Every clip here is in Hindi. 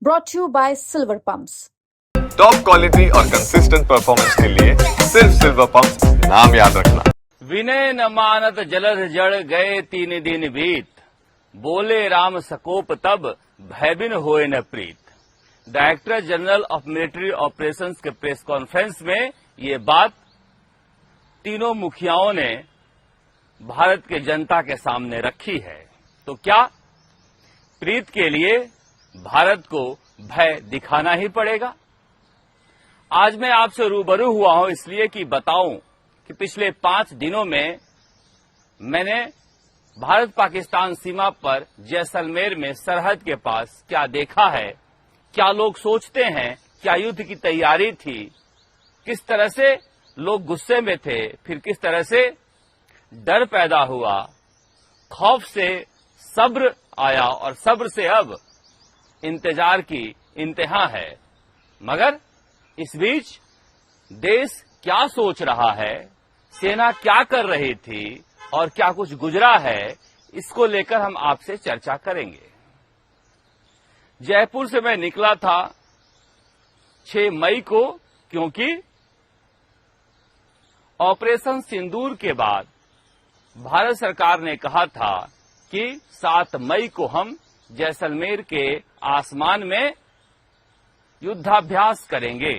brought to you by Silver Pumps. Top quality और कंसिस्टेंट परफॉर्मेंस के लिए सिर्फ सिल्वर पंप्स नाम याद रखना। विनय न मानत जलध जड़ गए 3 दिन बीत, बोले राम सकोप तब भयबिन होए न प्रीत। Director general of military operations के प्रेस कॉन्फ्रेंस में ये बात तीनों मुखियाओं ने भारत के जनता के सामने रखी है। तो क्या प्रीत के लिए भारत को भय दिखाना ही पड़ेगा? आज मैं आपसे रूबरू हुआ हूं इसलिए कि बताऊं कि पिछले 5 दिनों में मैंने भारत पाकिस्तान सीमा पर जैसलमेर में सरहद के पास क्या देखा है, क्या लोग सोचते हैं, क्या युद्ध की तैयारी थी, किस तरह से लोग गुस्से में थे, फिर किस तरह से डर पैदा हुआ, खौफ से सब्र आया और सब्र से अब इंतजार की इंतहा है। मगर इस बीच देश क्या सोच रहा है, सेना क्या कर रही थी और क्या कुछ गुजरा है, इसको लेकर हम आपसे चर्चा करेंगे। जयपुर से मैं निकला था 6 मई को, क्योंकि ऑपरेशन सिंदूर के बाद भारत सरकार ने कहा था कि 7 मई को हम जैसलमेर के आसमान में युद्धाभ्यास करेंगे।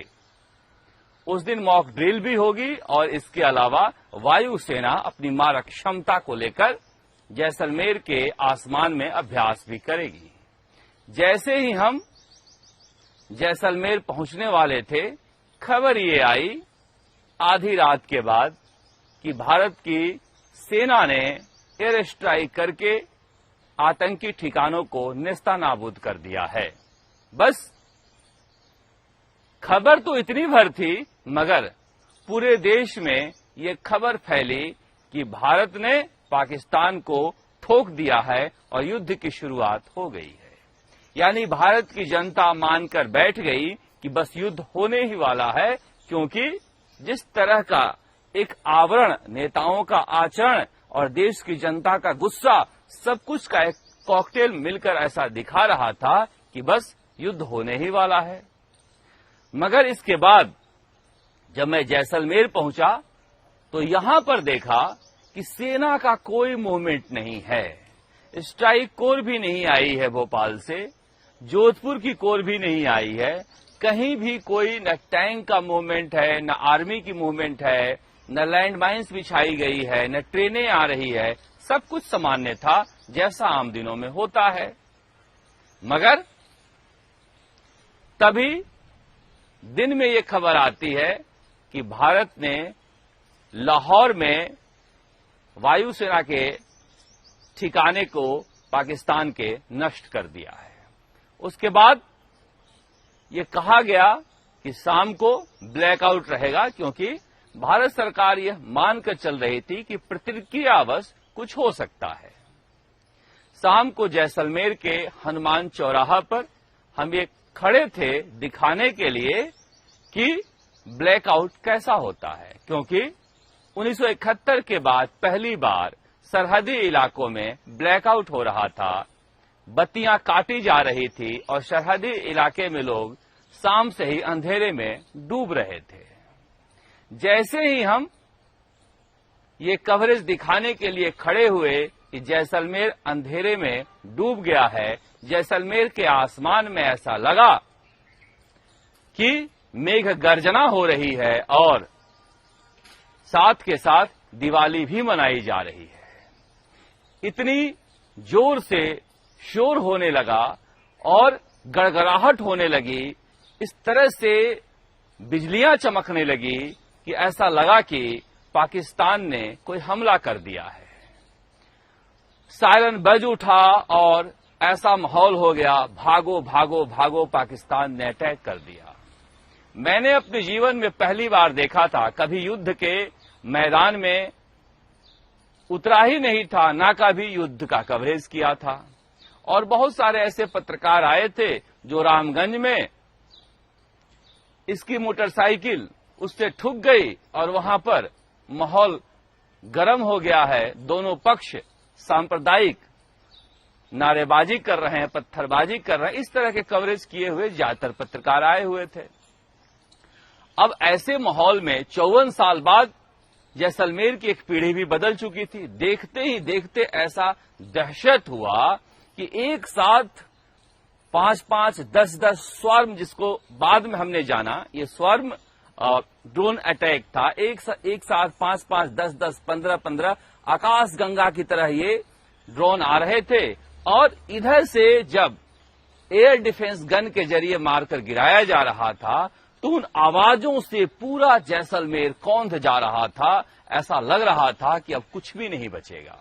उस दिन मॉक ड्रिल भी होगी और इसके अलावा वायुसेना अपनी मारक क्षमता को लेकर जैसलमेर के आसमान में अभ्यास भी करेगी। जैसे ही हम जैसलमेर पहुंचने वाले थे, खबर ये आई आधी रात के बाद कि भारत की सेना ने एयर स्ट्राइक करके आतंकी ठिकानों को नेस्तनाबूद कर दिया है। बस खबर तो इतनी भर थी, मगर पूरे देश में ये खबर फैली कि भारत ने पाकिस्तान को ठोक दिया है और युद्ध की शुरुआत हो गई है। यानी भारत की जनता मानकर बैठ गई कि बस युद्ध होने ही वाला है, क्योंकि जिस तरह का एक आवरण नेताओं का आचरण और देश की जनता का गुस्सा, सब कुछ का एक कॉकटेल मिलकर ऐसा दिखा रहा था कि बस युद्ध होने ही वाला है। मगर इसके बाद जब मैं जैसलमेर पहुंचा तो यहां पर देखा कि सेना का कोई मूवमेंट नहीं है। स्ट्राइक कोर भी नहीं आई है भोपाल से, जोधपुर की कोर भी नहीं आई है, कहीं भी कोई न टैंक का मूवमेंट है, न आर्मी की मूवमेंट है, न लैंड माइन्स बिछाई गई है, न ट्रेनें आ रही है। सब कुछ सामान्य था जैसा आम दिनों में होता है। मगर तभी दिन में ये खबर आती है कि भारत ने लाहौर में वायुसेना के ठिकाने को पाकिस्तान के नष्ट कर दिया है। उसके बाद ये कहा गया कि शाम को ब्लैकआउट रहेगा, क्योंकि भारत सरकार यह मानकर चल रही थी कि प्रतिक्रियावश कुछ हो सकता है। शाम को जैसलमेर के हनुमान चौराहा पर हम ये खड़े थे दिखाने के लिए कि ब्लैकआउट कैसा होता है, क्योंकि 1971 के बाद पहली बार सरहदी इलाकों में ब्लैकआउट हो रहा था, बत्तियां काटी जा रही थी और सरहदी इलाके में लोग शाम से ही अंधेरे में डूब रहे थे। जैसे ही हम ये कवरेज दिखाने के लिए खड़े हुए कि जैसलमेर अंधेरे में डूब गया है, जैसलमेर के आसमान में ऐसा लगा कि मेघ गर्जना हो रही है और साथ के साथ दिवाली भी मनाई जा रही है। इतनी जोर से शोर होने लगा और गड़गड़ाहट होने लगी, इस तरह से बिजलियां चमकने लगी कि ऐसा लगा कि पाकिस्तान ने कोई हमला कर दिया है। सायरन बज उठा और ऐसा माहौल हो गया, भागो भागो भागो, पाकिस्तान ने अटैक कर दिया। मैंने अपने जीवन में पहली बार देखा था, कभी युद्ध के मैदान में उतरा ही नहीं था, ना कभी युद्ध का कवरेज किया था। और बहुत सारे ऐसे पत्रकार आए थे जो रामगंज में इसकी मोटरसाइकिल उससे ठुक गई और वहां पर माहौल गर्म हो गया है। दोनों पक्ष सांप्रदायिक नारेबाजी कर रहे हैं, पत्थरबाजी कर रहे हैं, इस तरह के कवरेज किए हुए ज्यादातर पत्रकार आए हुए थे। अब ऐसे माहौल में 54 साल बाद जैसलमेर की एक पीढ़ी भी बदल चुकी थी। देखते ही देखते ऐसा दहशत हुआ कि एक साथ 5-5, 10-10 स्वार्म, जिसको बाद में हमने जाना ये स्वार्म ड्रोन अटैक था, एक साथ 5-5, 10-10, 15-15 आकाश गंगा की तरह ये ड्रोन आ रहे थे। और इधर से जब एयर डिफेंस गन के जरिए मारकर गिराया जा रहा था तो उन आवाजों से पूरा जैसलमेर कौंध जा रहा था। ऐसा लग रहा था कि अब कुछ भी नहीं बचेगा।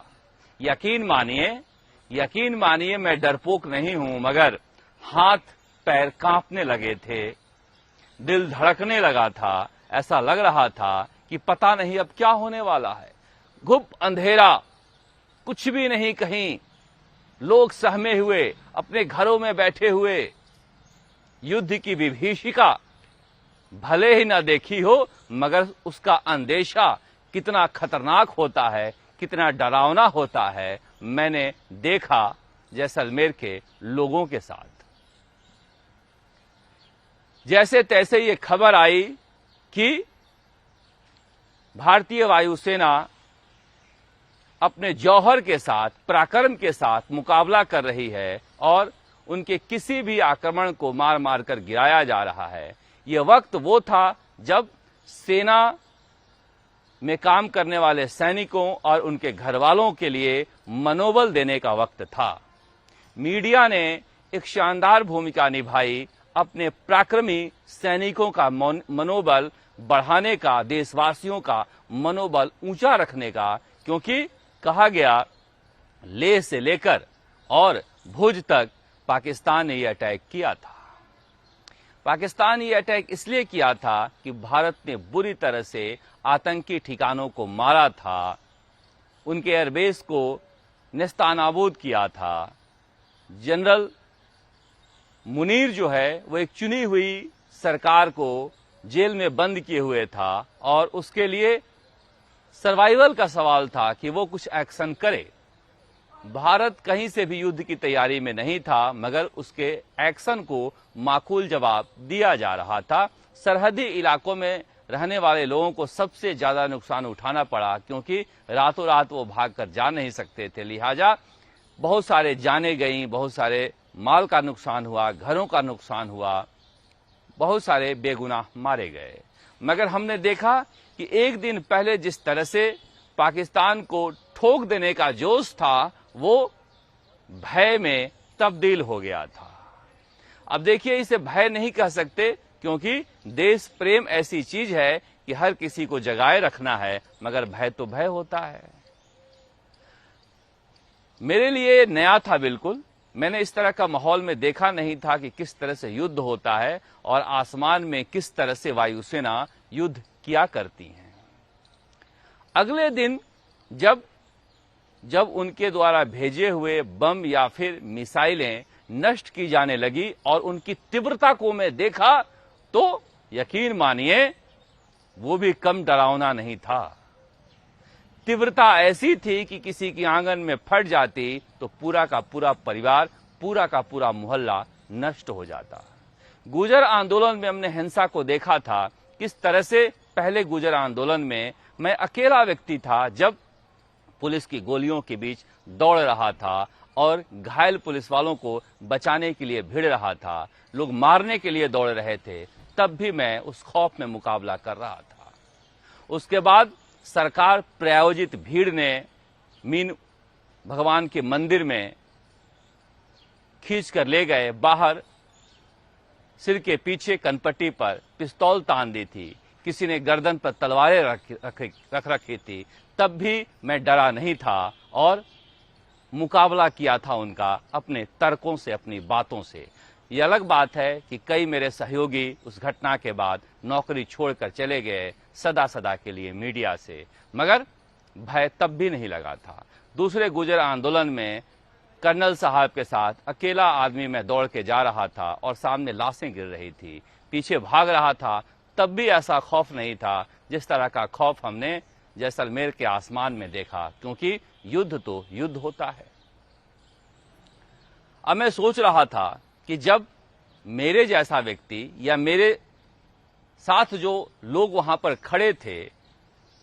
यकीन मानिए मैं डरपोक नहीं हूं, मगर हाथ पैर कांपने लगे थे, दिल धड़कने लगा था। ऐसा लग रहा था कि पता नहीं अब क्या होने वाला है। गुप अंधेरा, कुछ भी नहीं कहीं, लोग सहमे हुए, अपने घरों में बैठे हुए। युद्ध की विभीषिका भले ही न देखी हो, मगर उसका अंदेशा कितना खतरनाक होता है, कितना डरावना होता है, मैंने देखा जैसलमेर के लोगों के साथ। जैसे तैसे ये खबर आई कि भारतीय वायुसेना अपने जौहर के साथ, पराक्रम के साथ मुकाबला कर रही है और उनके किसी भी आक्रमण को मार मार कर गिराया जा रहा है। यह वक्त वो था जब सेना में काम करने वाले सैनिकों और उनके घर वालों के लिए मनोबल देने का वक्त था। मीडिया ने एक शानदार भूमिका निभाई अपने पराक्रमी सैनिकों का मनोबल बढ़ाने का, देशवासियों का मनोबल ऊंचा रखने का, क्योंकि कहा गया लेह से लेकर और भुज तक पाकिस्तान ने यह अटैक किया था। पाकिस्तान ये अटैक इसलिए किया था कि भारत ने बुरी तरह से आतंकी ठिकानों को मारा था, उनके एयरबेस को नेस्तानाबूद किया था। जनरल मुनीर जो है वो एक चुनी हुई सरकार को जेल में बंद किए हुए था और उसके लिए सर्वाइवल का सवाल था कि वो कुछ एक्शन करे। भारत कहीं से भी युद्ध की तैयारी में नहीं था, मगर उसके एक्शन को माकूल जवाब दिया जा रहा था। सरहदी इलाकों में रहने वाले लोगों को सबसे ज्यादा नुकसान उठाना पड़ा, क्योंकि रातों रात वो भागकर जा नहीं सकते थे। लिहाजा बहुत सारे जाने गई, बहुत सारे माल का नुकसान हुआ, घरों का नुकसान हुआ, बहुत सारे बेगुनाह मारे गए। मगर हमने देखा कि एक दिन पहले जिस तरह से पाकिस्तान को ठोक देने का जोश था, वो भय में तब्दील हो गया था। अब देखिए, इसे भय नहीं कह सकते, क्योंकि देश प्रेम ऐसी चीज है कि हर किसी को जगाए रखना है, मगर भय तो भय होता है। मेरे लिए नया था बिल्कुल। मैंने इस तरह का माहौल में देखा नहीं था कि किस तरह से युद्ध होता है और आसमान में किस तरह से वायुसेना युद्ध किया करती है। अगले दिन जब उनके द्वारा भेजे हुए बम या फिर मिसाइलें नष्ट की जाने लगी और उनकी तीव्रता को मैं देखा, तो यकीन मानिए वो भी कम डरावना नहीं था। तीव्रता ऐसी थी कि किसी की आंगन में फट जाती तो पूरा का पूरा परिवार, पूरा का पूरा मोहल्ला नष्ट हो जाता। गुजर आंदोलन में हमने हिंसा को देखा था। किस तरह से पहले गुजर आंदोलन में मैं अकेला व्यक्ति था, जब पुलिस की गोलियों के बीच दौड़ रहा था और घायल पुलिस वालों को बचाने के लिए भिड़ रहा था, लोग मारने के लिए दौड़ रहे थे, तब भी मैं उस खौफ में मुकाबला कर रहा था। उसके बाद सरकार प्रायोजित भीड़ ने मीन भगवान के मंदिर में खींच कर ले गए। बाहर सिर के पीछे कनपट्टी पर पिस्तौल तान दी थी, किसी ने गर्दन पर तलवारें रख रखी थी, तब भी मैं डरा नहीं था और मुकाबला किया था उनका अपने तर्कों से, अपनी बातों से। ये अलग बात है कि कई मेरे सहयोगी उस घटना के बाद नौकरी छोड़कर चले गए सदा सदा के लिए मीडिया से, मगर भय तब भी नहीं लगा था। दूसरे गुजर आंदोलन में कर्नल साहब के साथ अकेला आदमी मैं दौड़ के जा रहा था और सामने लाशें गिर रही थी, पीछे भाग रहा था, तब भी ऐसा खौफ नहीं था जिस तरह का खौफ हमने जैसलमेर के आसमान में देखा, क्योंकि युद्ध तो युद्ध होता है। अब मैं सोच रहा था कि जब मेरे जैसा व्यक्ति या मेरे साथ जो लोग वहां पर खड़े थे,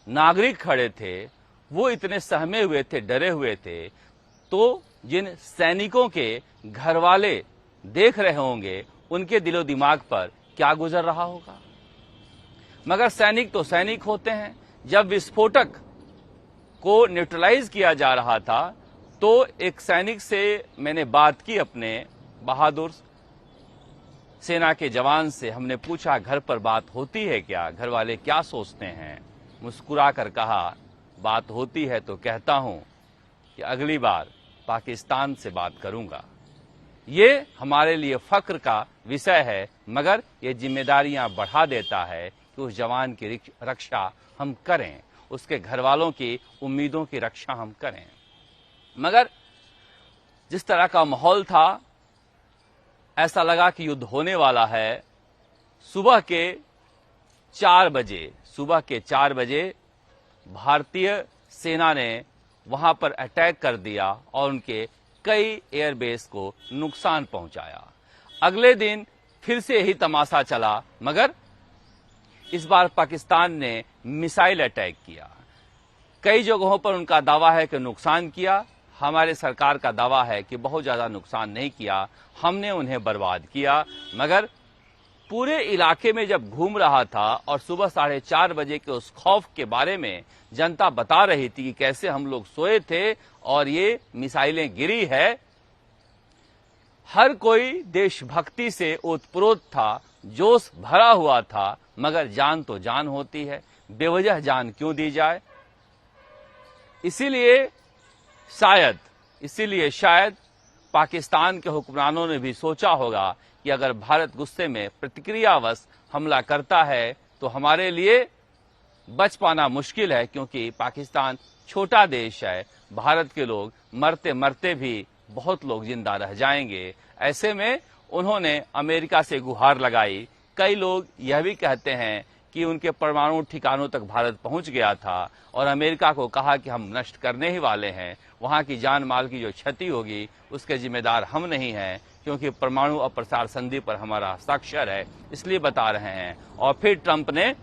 नागरिक खड़े थे, वो इतने सहमे हुए थे, डरे हुए थे, तो जिन सैनिकों के घर वाले देख रहे होंगे उनके दिलो दिमाग पर क्या गुजर रहा होगा। मगर सैनिक तो सैनिक होते हैं। जब विस्फोटक को न्यूट्रलाइज किया जा रहा था तो एक सैनिक से मैंने बात की, अपने बहादुर सेना के जवान से हमने पूछा घर पर बात होती है क्या, घर वाले क्या सोचते हैं। मुस्कुरा कर कहा बात होती है तो कहता हूं कि अगली बार पाकिस्तान से बात करूंगा। ये हमारे लिए फक्र का विषय है, मगर ये जिम्मेदारियां बढ़ा देता है कि उस जवान की रक्षा हम करें, उसके घर वालों की उम्मीदों की रक्षा हम करें। मगर जिस तरह का माहौल था, ऐसा लगा कि युद्ध होने वाला है। सुबह के 4 बजे भारतीय सेना ने वहां पर अटैक कर दिया और उनके कई एयरबेस को नुकसान पहुंचाया। अगले दिन फिर से यही तमाशा चला, मगर इस बार पाकिस्तान ने मिसाइल अटैक किया। कई जगहों पर उनका दावा है कि नुकसान किया, हमारे सरकार का दावा है कि बहुत ज्यादा नुकसान नहीं किया, हमने उन्हें बर्बाद किया। मगर पूरे इलाके में जब घूम रहा था और सुबह 4:30 बजे के उस खौफ के बारे में जनता बता रही थी कि कैसे हम लोग सोए थे और ये मिसाइलें गिरी है, हर कोई देशभक्ति से ओतप्रोत था, जोश भरा हुआ था। मगर जान तो जान होती है, बेवजह जान क्यों दी जाए। इसीलिए शायद पाकिस्तान के हुक्मरानों ने भी सोचा होगा कि अगर भारत गुस्से में प्रतिक्रियावश हमला करता है तो हमारे लिए बच पाना मुश्किल है, क्योंकि पाकिस्तान छोटा देश है, भारत के लोग मरते मरते भी बहुत लोग जिंदा रह जाएंगे। ऐसे में उन्होंने अमेरिका से गुहार लगाई। कई लोग यह भी कहते हैं कि उनके परमाणु ठिकानों तक भारत पहुंच गया था और अमेरिका को कहा कि हम नष्ट करने ही वाले हैं, वहां की जान माल की जो क्षति होगी उसके जिम्मेदार हम नहीं हैं, क्योंकि परमाणु अप्रसार संधि पर हमारा हस्ताक्षर है, इसलिए बता रहे हैं। और फिर ट्रंप ने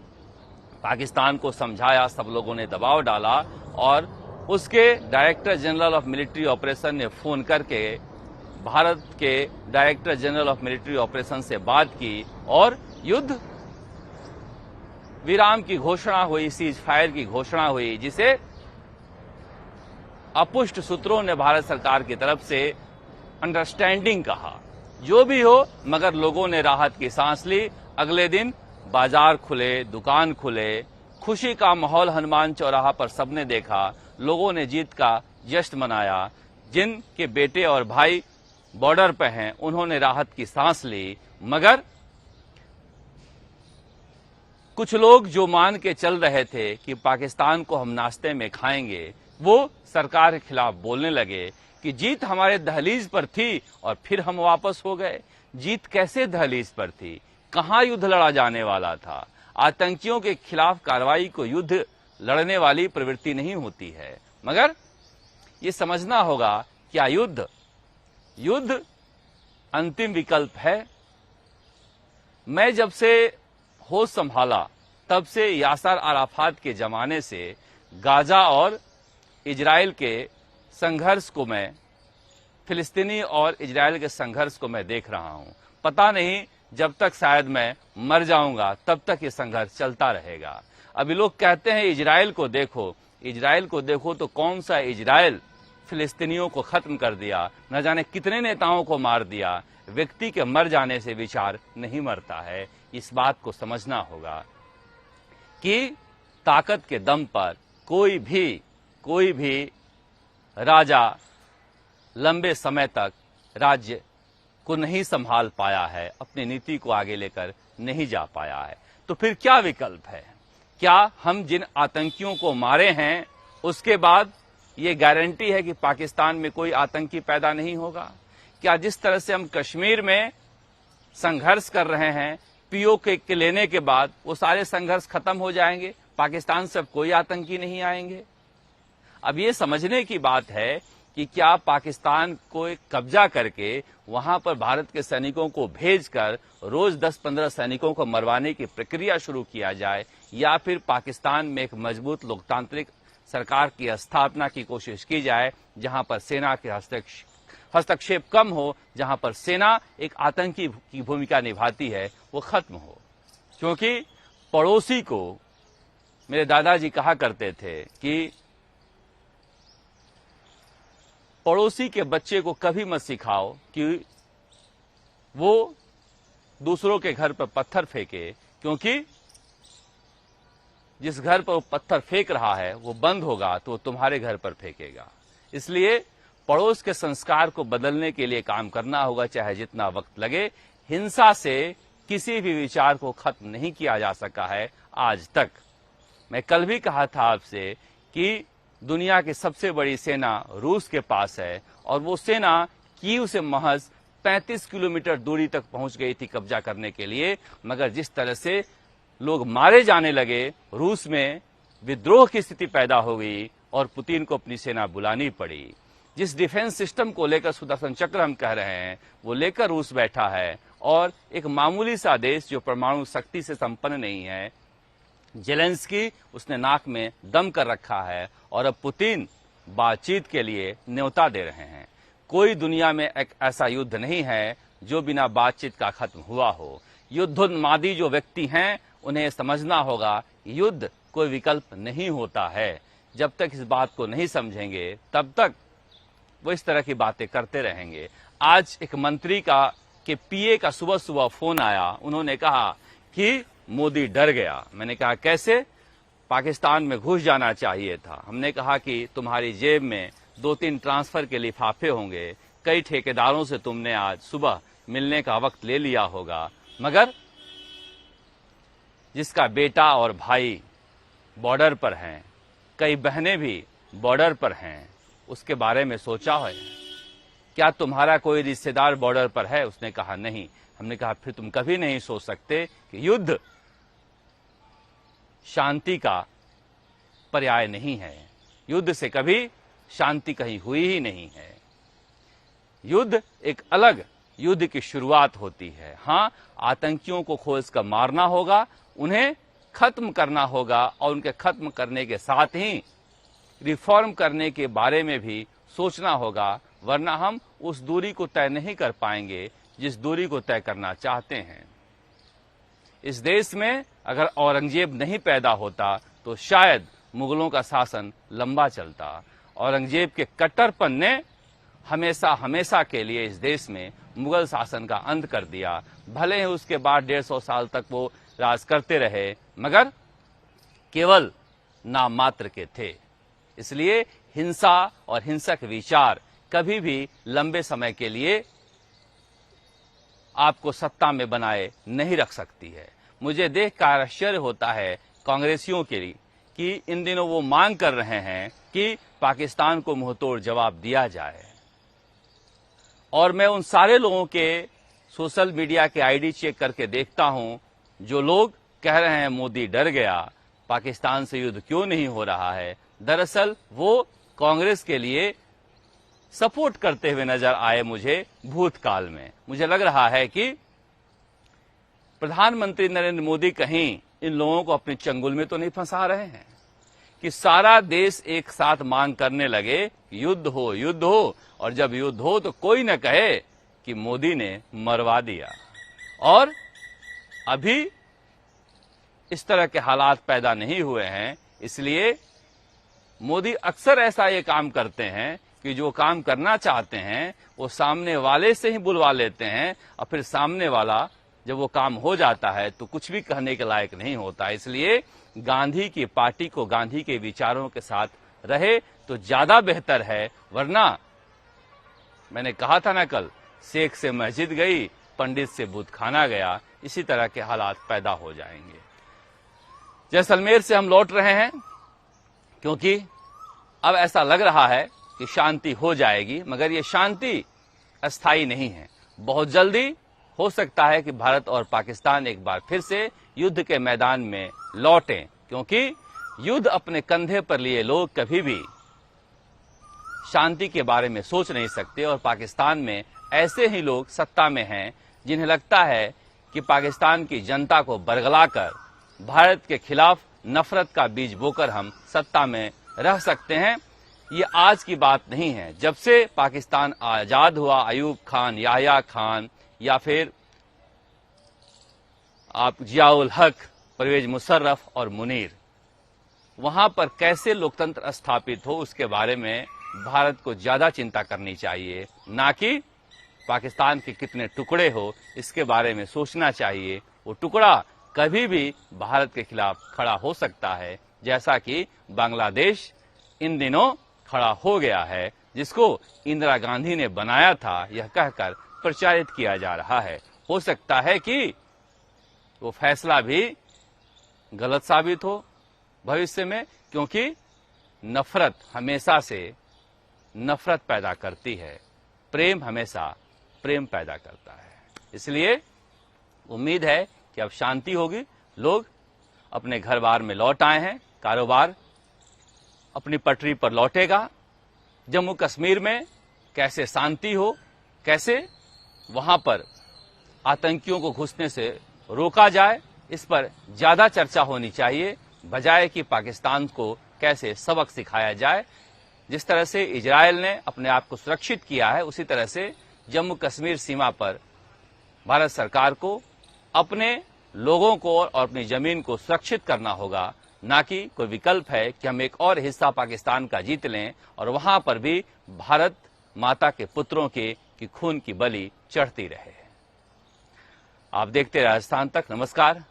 पाकिस्तान को समझाया, सब लोगों ने दबाव डाला और उसके director general of military operation ने फोन करके भारत के director general of military operation से बात की और युद्ध विराम की घोषणा हुई, सीज फायर की घोषणा हुई, जिसे अपुष्ट सूत्रों ने भारत सरकार की तरफ से अंडरस्टैंडिंग कहा। जो भी हो, मगर लोगों ने राहत की सांस ली। अगले दिन बाजार खुले, दुकान खुले, खुशी का माहौल हनुमान चौराहा पर सबने देखा। लोगों ने जीत का जश्न मनाया। जिनके बेटे और भाई बॉर्डर पे हैं उन्होंने राहत की सांस ली। मगर कुछ लोग जो मान के चल रहे थे कि पाकिस्तान को हम नाश्ते में खाएंगे, वो सरकार के खिलाफ बोलने लगे कि जीत हमारे दहलीज पर थी और फिर हम वापस हो गए। जीत कैसे दहलीज पर थी? कहां युद्ध लड़ा जाने वाला था? आतंकियों के खिलाफ कार्रवाई को युद्ध लड़ने वाली प्रवृत्ति नहीं होती है। मगर ये समझना होगा, क्या युद्ध अंतिम विकल्प है? मैं जब से होश संभाला तब से यासर अराफात के जमाने से गाजा और इजराइल के संघर्ष को मैं, फिलिस्तीनी और इजराइल के संघर्ष को मैं देख रहा हूं। पता नहीं जब तक शायद मैं मर जाऊंगा तब तक ये संघर्ष चलता रहेगा। अभी लोग कहते हैं इजराइल को देखो तो कौन सा इजराइल फिलिस्तीनियों को खत्म कर दिया, न जाने कितने नेताओं को मार दिया। व्यक्ति के मर जाने से विचार नहीं मरता है। इस बात को समझना होगा कि ताकत के दम पर कोई भी राजा लंबे समय तक राज्य को नहीं संभाल पाया है, अपनी नीति को आगे लेकर नहीं जा पाया है। तो फिर क्या विकल्प है? क्या हम जिन आतंकियों को मारे हैं उसके बाद ये गारंटी है कि पाकिस्तान में कोई आतंकी पैदा नहीं होगा? क्या जिस तरह से हम कश्मीर में संघर्ष कर रहे हैं, पीओके के लेने के बाद वो सारे संघर्ष खत्म हो जाएंगे, पाकिस्तान से अब कोई आतंकी नहीं आएंगे? अब ये समझने की बात है कि क्या पाकिस्तान को एक कब्जा करके वहां पर भारत के सैनिकों को भेजकर रोज 10-15 सैनिकों को मरवाने की प्रक्रिया शुरू किया जाए, या फिर पाकिस्तान में एक मजबूत लोकतांत्रिक सरकार की स्थापना की कोशिश की जाए जहां पर सेना के हस्तक्षेप कम हो, जहां पर सेना एक आतंकी की भूमिका निभाती है वो खत्म हो। क्योंकि पड़ोसी को, मेरे दादाजी कहा करते थे कि पड़ोसी के बच्चे को कभी मत सिखाओ कि वो दूसरों के घर पर पत्थर फेंके, क्योंकि जिस घर पर वो पत्थर फेंक रहा है वो बंद होगा तो वो तुम्हारे घर पर फेंकेगा। इसलिए पड़ोस के संस्कार को बदलने के लिए काम करना होगा, चाहे जितना वक्त लगे। हिंसा से किसी भी विचार को खत्म नहीं किया जा सका है आज तक। मैं कल भी कहा था आपसे कि दुनिया की सबसे बड़ी सेना रूस के पास है और वो सेना कीव से महज 35 किलोमीटर दूरी तक पहुंच गई थी कब्जा करने के लिए। मगर जिस तरह से लोग मारे जाने लगे, रूस में विद्रोह की स्थिति पैदा हो गई और पुतिन को अपनी सेना बुलानी पड़ी। जिस डिफेंस सिस्टम को लेकर सुदर्शन चक्र हम कह रहे हैं वो लेकर रूस बैठा है, और एक मामूली सा देश जो परमाणु शक्ति से संपन्न नहीं है, जेलेंस्की, उसने नाक में दम कर रखा है और अब पुतिन बातचीत के लिए न्योता दे रहे हैं। कोई दुनिया में एक ऐसा युद्ध नहीं है जो बिना बातचीत का खत्म हुआ हो। युद्धोन्मादी जो व्यक्ति हैं उन्हें समझना होगा युद्ध कोई विकल्प नहीं होता है। जब तक इस बात को नहीं समझेंगे तब तक वो इस तरह की बातें करते रहेंगे। आज एक मंत्री के पीए का सुबह सुबह फोन आया, उन्होंने कहा कि मोदी डर गया। मैंने कहा कैसे? पाकिस्तान में घुस जाना चाहिए था। हमने कहा कि तुम्हारी जेब में 2-3 ट्रांसफर के लिफाफे होंगे, कई ठेकेदारों से तुमने आज सुबह मिलने का वक्त ले लिया होगा, मगर जिसका बेटा और भाई बॉर्डर पर हैं, कई बहनें भी बॉर्डर पर हैं, उसके बारे में सोचा है? क्या तुम्हारा कोई रिश्तेदार बॉर्डर पर है? उसने कहा नहीं। हमने कहा फिर तुम कभी नहीं सोच सकते कि युद्ध शांति का पर्याय नहीं है। युद्ध से कभी शांति कहीं हुई ही नहीं है। युद्ध एक अलग युद्ध की शुरुआत होती है। हाँ, आतंकियों को खोज कर मारना होगा, उन्हें खत्म करना होगा और उनके खत्म करने के साथ ही रिफॉर्म करने के बारे में भी सोचना होगा, वरना हम उस दूरी को तय नहीं कर पाएंगे जिस दूरी को तय करना चाहते हैं। इस देश में अगर औरंगजेब नहीं पैदा होता तो शायद मुगलों का शासन लंबा चलता। औरंगजेब के कट्टरपन ने हमेशा हमेशा के लिए इस देश में मुगल शासन का अंत कर दिया। भले ही उसके बाद 150 साल तक वो राज करते रहे, मगर केवल नाम मात्र के थे। इसलिए हिंसा और हिंसक विचार कभी भी लंबे समय के लिए आपको सत्ता में बनाए नहीं रख सकती है। मुझे देखकर आश्चर्य होता है कांग्रेसियों के लिए कि इन दिनों वो मांग कर रहे हैं कि पाकिस्तान को मुंहतोड़ जवाब दिया जाए, और मैं उन सारे लोगों के सोशल मीडिया के आईडी चेक करके देखता हूं जो लोग कह रहे हैं मोदी डर गया, पाकिस्तान से युद्ध क्यों नहीं हो रहा है। दरअसल वो कांग्रेस के लिए सपोर्ट करते हुए नजर आए मुझे भूतकाल में। मुझे लग रहा है कि प्रधानमंत्री नरेंद्र मोदी कहीं इन लोगों को अपने चंगुल में तो नहीं फंसा रहे हैं कि सारा देश एक साथ मांग करने लगे युद्ध हो, और जब युद्ध हो तो कोई न कहे कि मोदी ने मरवा दिया। और अभी इस तरह के हालात पैदा नहीं हुए हैं, इसलिए मोदी अक्सर ऐसा ये काम करते हैं कि जो काम करना चाहते हैं वो सामने वाले से ही बुलवा लेते हैं, और फिर सामने वाला जब वो काम हो जाता है तो कुछ भी कहने के लायक नहीं होता। इसलिए गांधी की पार्टी को गांधी के विचारों के साथ रहे तो ज्यादा बेहतर है, वरना मैंने कहा था ना कल, शेख से मस्जिद गई, पंडित से बूतखाना गया, इसी तरह के हालात पैदा हो जाएंगे। जैसलमेर से हम लौट रहे हैं क्योंकि अब ऐसा लग रहा है कि शांति हो जाएगी, मगर ये शांति अस्थायी नहीं है। बहुत जल्दी हो सकता है कि भारत और पाकिस्तान एक बार फिर से युद्ध के मैदान में लौटें, क्योंकि युद्ध अपने कंधे पर लिए लोग कभी भी शांति के बारे में सोच नहीं सकते और पाकिस्तान में ऐसे ही लोग सत्ता में हैं जिन्हें लगता है कि पाकिस्तान की जनता को बरगलाकर भारत के खिलाफ नफरत का बीज बोकर हम सत्ता में रह सकते हैं। ये आज की बात नहीं है। जब से पाकिस्तान आजाद हुआ, अयूब खान, याह्या खान या फिर आप जियाउल हक, परवेज मुशर्रफ और मुनीर, वहां पर कैसे लोकतंत्र स्थापित हो उसके बारे में भारत को ज्यादा चिंता करनी चाहिए, ना कि पाकिस्तान के कितने टुकड़े हो इसके बारे में सोचना चाहिए। वो टुकड़ा कभी भी भारत के खिलाफ खड़ा हो सकता है, जैसा कि बांग्लादेश इन दिनों खड़ा हो गया है, जिसको इंदिरा गांधी ने बनाया था, यह कहकर प्रचारित किया जा रहा है। हो सकता है कि वो फैसला भी गलत साबित हो भविष्य में, क्योंकि नफरत हमेशा से नफरत पैदा करती है, प्रेम हमेशा प्रेम पैदा करता है। इसलिए उम्मीद है कि अब शांति होगी, लोग अपने घर बार में लौट आए हैं, कारोबार अपनी पटरी पर लौटेगा। जम्मू कश्मीर में कैसे शांति हो, कैसे वहां पर आतंकियों को घुसने से रोका जाए, इस पर ज्यादा चर्चा होनी चाहिए, बजाय कि पाकिस्तान को कैसे सबक सिखाया जाए। जिस तरह से इजरायल ने अपने आप को सुरक्षित किया है, उसी तरह से जम्मू कश्मीर सीमा पर भारत सरकार को अपने लोगों को और अपनी जमीन को सुरक्षित करना होगा, ना कि कोई विकल्प है कि हम एक और हिस्सा पाकिस्तान का जीत लें और वहां पर भी भारत माता के पुत्रों के की खून की बलि चढ़ती रहे। आप देखते राजस्थान तक। नमस्कार।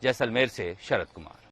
जैसलमेर से शरद कुमार।